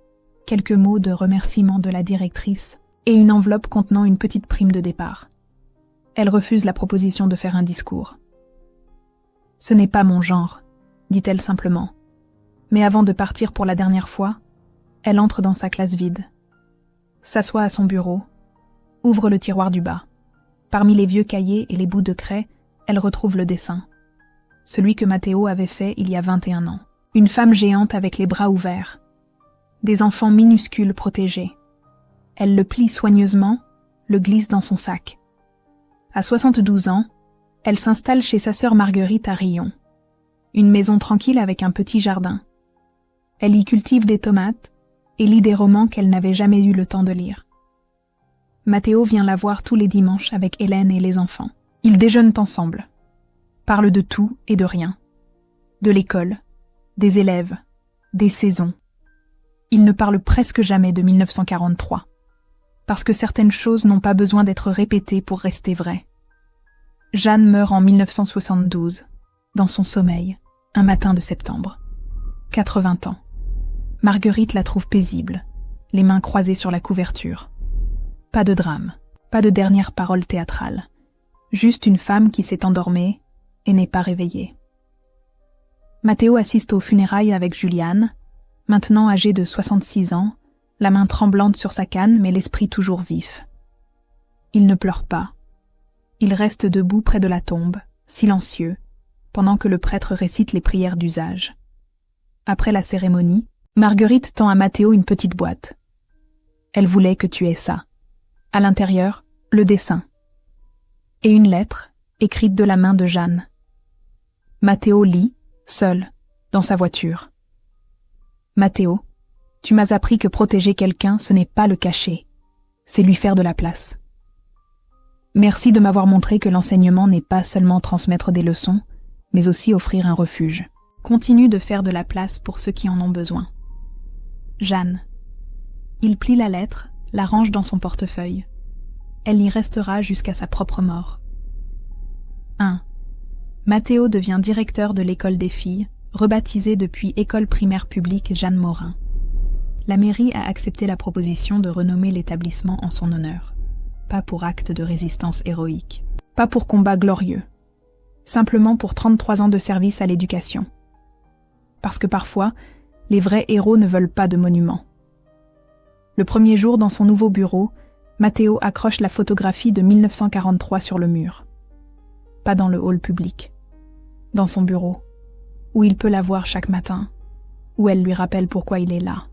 quelques mots de remerciement de la directrice et une enveloppe contenant une petite prime de départ. Elle refuse la proposition de faire un discours. « Ce n'est pas mon genre », dit-elle simplement. Mais avant de partir pour la dernière fois, elle entre dans sa classe vide. S'assoit à son bureau, ouvre le tiroir du bas. Parmi les vieux cahiers et les bouts de craie, elle retrouve le dessin. Celui que Mathéo avait fait il y a 21 ans. Une femme géante avec les bras ouverts. Des enfants minuscules protégés. Elle le plie soigneusement, le glisse dans son sac. À 72 ans, elle s'installe chez sa sœur Marguerite à Riom. Une maison tranquille avec un petit jardin. Elle y cultive des tomates et lit des romans qu'elle n'avait jamais eu le temps de lire. Mathéo vient la voir tous les dimanches avec Hélène et les enfants. Ils déjeunent ensemble. Parlent de tout et de rien. De l'école, des élèves, des saisons. Ils ne parlent presque jamais de 1943. Parce que certaines choses n'ont pas besoin d'être répétées pour rester vraies. Jeanne meurt en 1972, dans son sommeil, un matin de septembre. 80 ans. Marguerite la trouve paisible, les mains croisées sur la couverture. Pas de drame, pas de dernière parole théâtrale. Juste une femme qui s'est endormie et n'est pas réveillée. Mathéo assiste aux funérailles avec Juliane, maintenant âgée de 66 ans, la main tremblante sur sa canne mais l'esprit toujours vif. Il ne pleure pas. Il reste debout près de la tombe, silencieux, pendant que le prêtre récite les prières d'usage. Après la cérémonie, Marguerite tend à Mathéo une petite boîte. Elle voulait que tu aies ça. À l'intérieur, le dessin. Et une lettre, écrite de la main de Jeanne. Mathéo lit, seul, dans sa voiture. Mathéo, tu m'as appris que protéger quelqu'un, ce n'est pas le cacher. C'est lui faire de la place. Merci de m'avoir montré que l'enseignement n'est pas seulement transmettre des leçons, mais aussi offrir un refuge. Continue de faire de la place pour ceux qui en ont besoin. Jeanne. Il plie la lettre, la range dans son portefeuille. Elle y restera jusqu'à sa propre mort. 1. Mathéo devient directeur de l'école des filles, rebaptisée depuis École primaire publique Jeanne Morin. La mairie a accepté la proposition de renommer l'établissement en son honneur. Pas pour acte de résistance héroïque. Pas pour combat glorieux. Simplement pour 33 ans de service à l'éducation. Parce que parfois, les vrais héros ne veulent pas de monument. Le premier jour dans son nouveau bureau, Mathéo accroche la photographie de 1943 sur le mur. Pas dans le hall public. Dans son bureau, où il peut la voir chaque matin, où elle lui rappelle pourquoi il est là.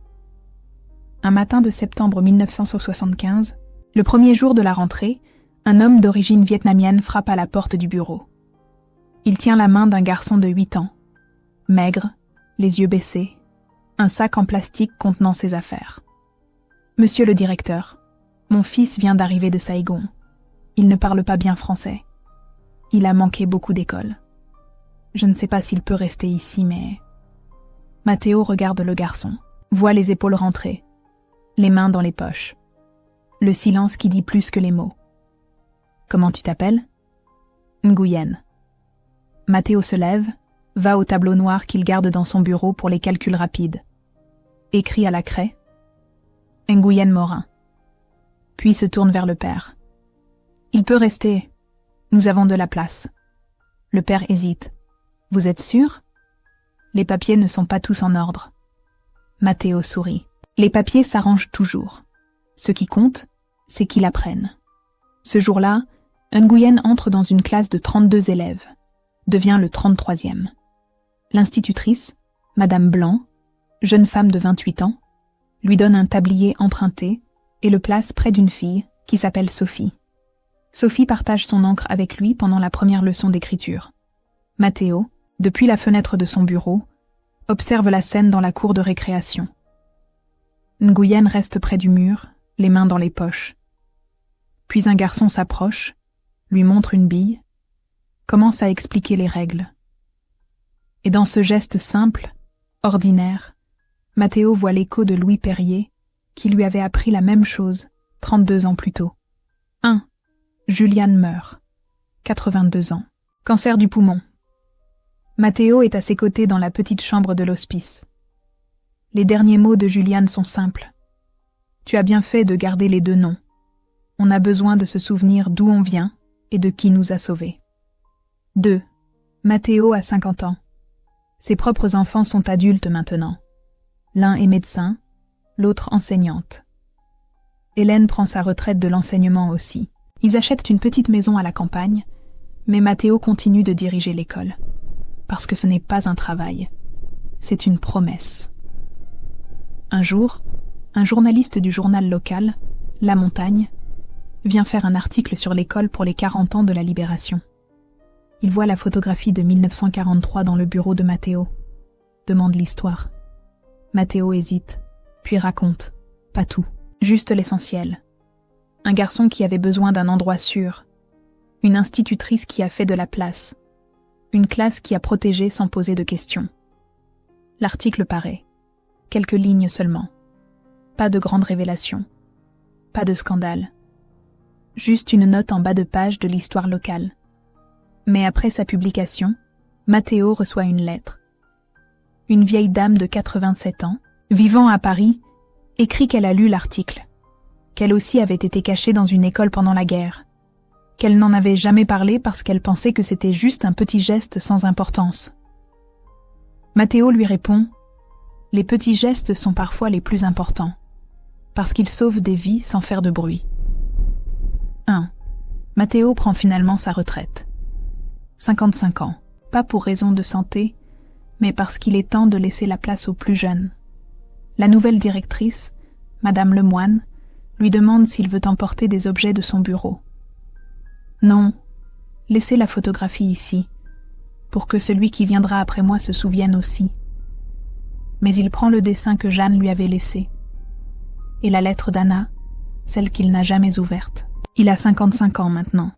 Un matin de septembre 1975, le premier jour de la rentrée, un homme d'origine vietnamienne frappe à la porte du bureau. Il tient la main d'un garçon de 8 ans, maigre, les yeux baissés, un sac en plastique contenant ses affaires. « Monsieur le directeur, mon fils vient d'arriver de Saigon. Il ne parle pas bien français. Il a manqué beaucoup d'école. Je ne sais pas s'il peut rester ici, mais... » Mathéo regarde le garçon, voit les épaules rentrées, les mains dans les poches. Le silence qui dit plus que les mots. « Comment tu t'appelles ?»« Nguyen. » Mathéo se lève, va au tableau noir qu'il garde dans son bureau pour les calculs rapides. Écrit à la craie. Nguyen Morin. Puis se tourne vers le père. « Il peut rester. Nous avons de la place. » Le père hésite. « Vous êtes sûr ? Les papiers ne sont pas tous en ordre. » Matteo sourit. Les papiers s'arrangent toujours. Ce qui compte, c'est qu'ils apprennent. Ce jour-là, Nguyen entre dans une classe de 32 élèves, devient le 33e. L'institutrice, Madame Blanc, jeune femme de 28 ans, lui donne un tablier emprunté et le place près d'une fille qui s'appelle Sophie. Sophie partage son encre avec lui pendant la première leçon d'écriture. Matteo, depuis la fenêtre de son bureau, observe la scène dans la cour de récréation. Nguyen reste près du mur, les mains dans les poches. Puis un garçon s'approche, lui montre une bille, commence à expliquer les règles. Et dans ce geste simple, ordinaire, Matteo voit l'écho de Louis Perrier, qui lui avait appris la même chose 32 ans plus tôt. 1. Juliane meurt. 82 ans. Cancer du poumon. Matteo est à ses côtés dans la petite chambre de l'hospice. Les derniers mots de Juliane sont simples. Tu as bien fait de garder les deux noms. On a besoin de se souvenir d'où on vient et de qui nous a sauvés. 2. Matteo a 50 ans. Ses propres enfants sont adultes maintenant. L'un est médecin, l'autre enseignante. Hélène prend sa retraite de l'enseignement aussi. Ils achètent une petite maison à la campagne, mais Matteo continue de diriger l'école. Parce que ce n'est pas un travail, c'est une promesse. Un jour, un journaliste du journal local, La Montagne, vient faire un article sur l'école pour les 40 ans de la Libération. Il voit la photographie de 1943 dans le bureau de Matteo. Demande l'histoire. Matteo hésite, puis raconte. Pas tout, juste l'essentiel. Un garçon qui avait besoin d'un endroit sûr. Une institutrice qui a fait de la place. Une classe qui a protégé sans poser de questions. L'article paraît. Quelques lignes seulement. Pas de grande révélation. Pas de scandale. Juste une note en bas de page de l'histoire locale. Mais après sa publication, Matteo reçoit une lettre. Une vieille dame de 87 ans, vivant à Paris, écrit qu'elle a lu l'article, qu'elle aussi avait été cachée dans une école pendant la guerre, qu'elle n'en avait jamais parlé parce qu'elle pensait que c'était juste un petit geste sans importance. Matteo lui répond « Les petits gestes sont parfois les plus importants, parce qu'ils sauvent des vies sans faire de bruit. » 1. Matteo prend finalement sa retraite. 55 ans, pas pour raison de santé, mais parce qu'il est temps de laisser la place aux plus jeunes. La nouvelle directrice, Madame Lemoine, lui demande s'il veut emporter des objets de son bureau. Non, laissez la photographie ici, pour que celui qui viendra après moi se souvienne aussi. Mais il prend le dessin que Jeanne lui avait laissé, et la lettre d'Anna, celle qu'il n'a jamais ouverte. Il a 55 ans maintenant.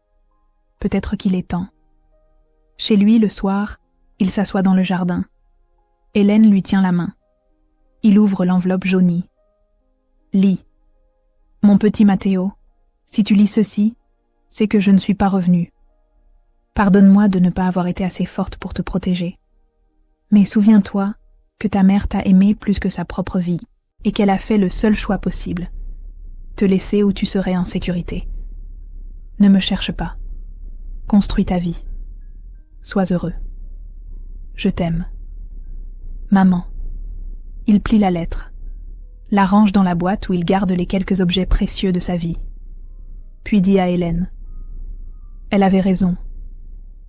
Peut-être qu'il est temps. Chez lui, le soir, il s'assoit dans le jardin. Hélène lui tient la main. Il ouvre l'enveloppe jaunie. Lis. Mon petit Matteo, si tu lis ceci, c'est que je ne suis pas revenue. Pardonne-moi de ne pas avoir été assez forte pour te protéger. Mais souviens-toi que ta mère t'a aimé plus que sa propre vie et qu'elle a fait le seul choix possible. Te laisser où tu serais en sécurité. Ne me cherche pas. Construis ta vie. Sois heureux. Je t'aime. Maman. Il plie la lettre, la range dans la boîte où il garde les quelques objets précieux de sa vie. Puis dit à Hélène. Elle avait raison.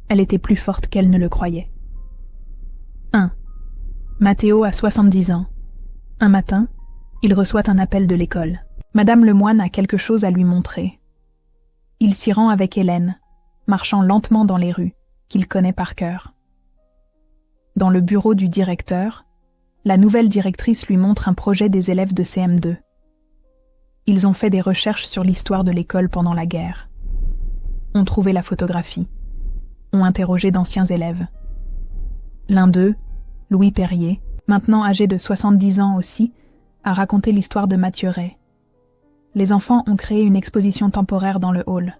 Elle était plus forte qu'elle ne le croyait. 1. Matteo a 70 ans. Un matin, il reçoit un appel de l'école. Madame Lemoine a quelque chose à lui montrer. Il s'y rend avec Hélène, marchant lentement dans les rues, qu'il connaît par cœur. Dans le bureau du directeur, la nouvelle directrice lui montre un projet des élèves de CM2. Ils ont fait des recherches sur l'histoire de l'école pendant la guerre. Ont trouvé la photographie. Ont interrogé d'anciens élèves. L'un d'eux, Louis Perrier, maintenant âgé de 70 ans aussi, a raconté l'histoire de Mathuret. Les enfants ont créé une exposition temporaire dans le hall.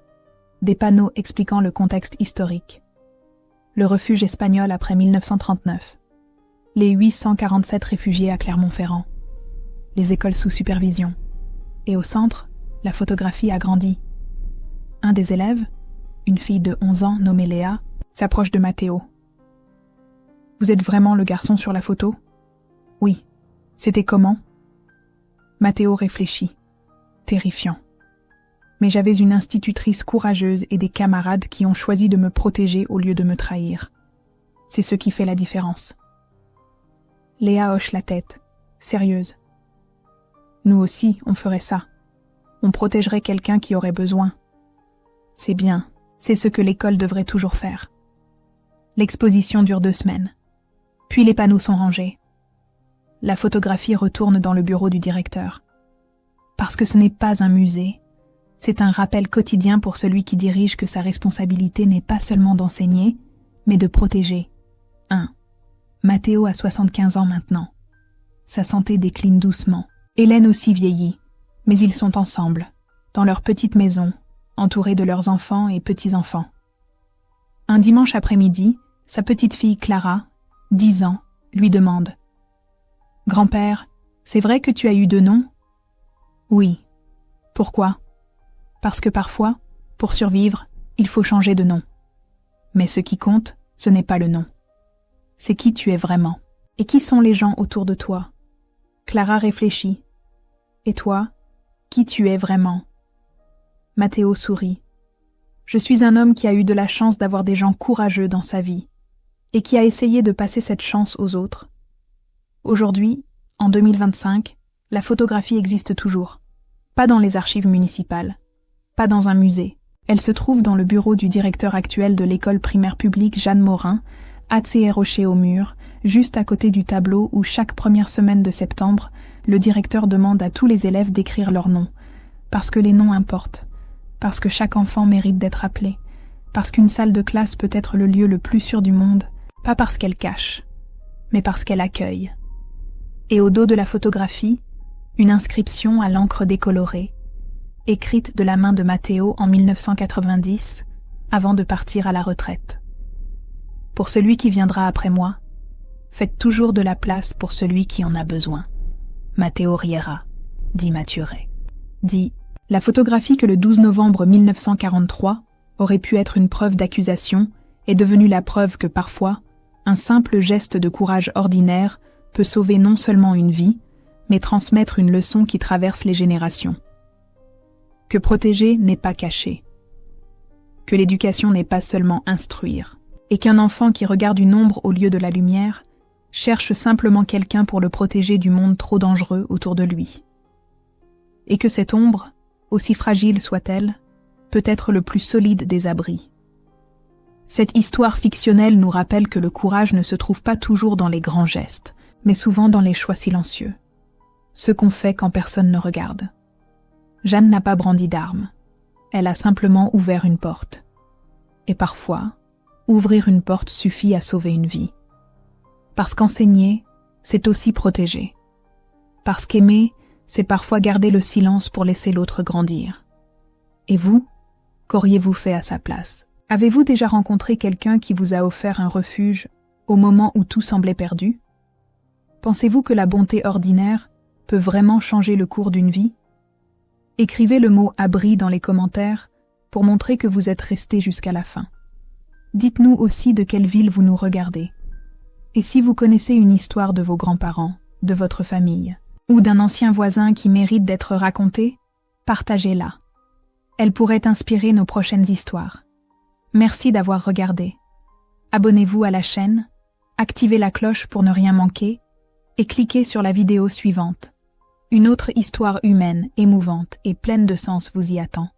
Des panneaux expliquant le contexte historique. Le refuge espagnol après 1939. Les 847 réfugiés à Clermont-Ferrand. Les écoles sous supervision. Et au centre, la photographie agrandie. Un des élèves, une fille de 11 ans nommée Léa, s'approche de Matteo. « Vous êtes vraiment le garçon sur la photo ?»« Oui. C'était comment ?» Matteo réfléchit. Terrifiant. Mais j'avais une institutrice courageuse et des camarades qui ont choisi de me protéger au lieu de me trahir. C'est ce qui fait la différence. Léa hoche la tête, sérieuse. Nous aussi, on ferait ça. On protégerait quelqu'un qui aurait besoin. C'est bien, c'est ce que l'école devrait toujours faire. L'exposition dure 2 semaines. Puis les panneaux sont rangés. La photographie retourne dans le bureau du directeur. Parce que ce n'est pas un musée, c'est un rappel quotidien pour celui qui dirige que sa responsabilité n'est pas seulement d'enseigner, mais de protéger. 1. Matteo a 75 ans maintenant. Sa santé décline doucement. Hélène aussi vieillit, mais ils sont ensemble, dans leur petite maison, entourés de leurs enfants et petits-enfants. Un dimanche après-midi, sa petite fille Clara, 10 ans, lui demande « Grand-père, c'est vrai que tu as eu 2 noms ?»« Oui. » « Pourquoi ?»« Parce que parfois, pour survivre, il faut changer de nom. Mais ce qui compte, ce n'est pas le nom. C'est qui tu es vraiment. Et qui sont les gens autour de toi ?» Clara réfléchit. « Et toi, qui tu es vraiment ?» Matteo sourit. « Je suis un homme qui a eu de la chance d'avoir des gens courageux dans sa vie et qui a essayé de passer cette chance aux autres. Aujourd'hui, en 2025, la photographie existe toujours. Pas dans les archives municipales, pas dans un musée. Elle se trouve dans le bureau du directeur actuel de l'école primaire publique Jeanne Morin, à Rocher-au-Mur, juste à côté du tableau où chaque première semaine de septembre, le directeur demande à tous les élèves d'écrire leur nom, parce que les noms importent, parce que chaque enfant mérite d'être appelé, parce qu'une salle de classe peut être le lieu le plus sûr du monde, pas parce qu'elle cache, mais parce qu'elle accueille. Et au dos de la photographie, une inscription à l'encre décolorée, écrite de la main de Matteo en 1990, avant de partir à la retraite. Pour celui qui viendra après moi, faites toujours de la place pour celui qui en a besoin. Matteo Riera, dit Mathuret. Dit, la photographie que le 12 novembre 1943 aurait pu être une preuve d'accusation est devenue la preuve que parfois, un simple geste de courage ordinaire peut sauver non seulement une vie, mais transmettre une leçon qui traverse les générations. Que protéger n'est pas cacher. Que l'éducation n'est pas seulement instruire. Et qu'un enfant qui regarde une ombre au lieu de la lumière cherche simplement quelqu'un pour le protéger du monde trop dangereux autour de lui. Et que cette ombre, aussi fragile soit-elle, peut être le plus solide des abris. Cette histoire fictionnelle nous rappelle que le courage ne se trouve pas toujours dans les grands gestes, mais souvent dans les choix silencieux. Ce qu'on fait quand personne ne regarde. Jeanne n'a pas brandi d'arme. Elle a simplement ouvert une porte. Et parfois, ouvrir une porte suffit à sauver une vie. Parce qu'enseigner, c'est aussi protéger. Parce qu'aimer, c'est parfois garder le silence pour laisser l'autre grandir. Et vous, qu'auriez-vous fait à sa place? Avez-vous déjà rencontré quelqu'un qui vous a offert un refuge au moment où tout semblait perdu? Pensez-vous que la bonté ordinaire peut vraiment changer le cours d'une vie? Écrivez le mot « abri » dans les commentaires pour montrer que vous êtes resté jusqu'à la fin. Dites-nous aussi de quelle ville vous nous regardez. Et si vous connaissez une histoire de vos grands-parents, de votre famille, ou d'un ancien voisin qui mérite d'être racontée, partagez-la. Elle pourrait inspirer nos prochaines histoires. Merci d'avoir regardé. Abonnez-vous à la chaîne, activez la cloche pour ne rien manquer et cliquez sur la vidéo suivante. Une autre histoire humaine, émouvante et pleine de sens vous y attend.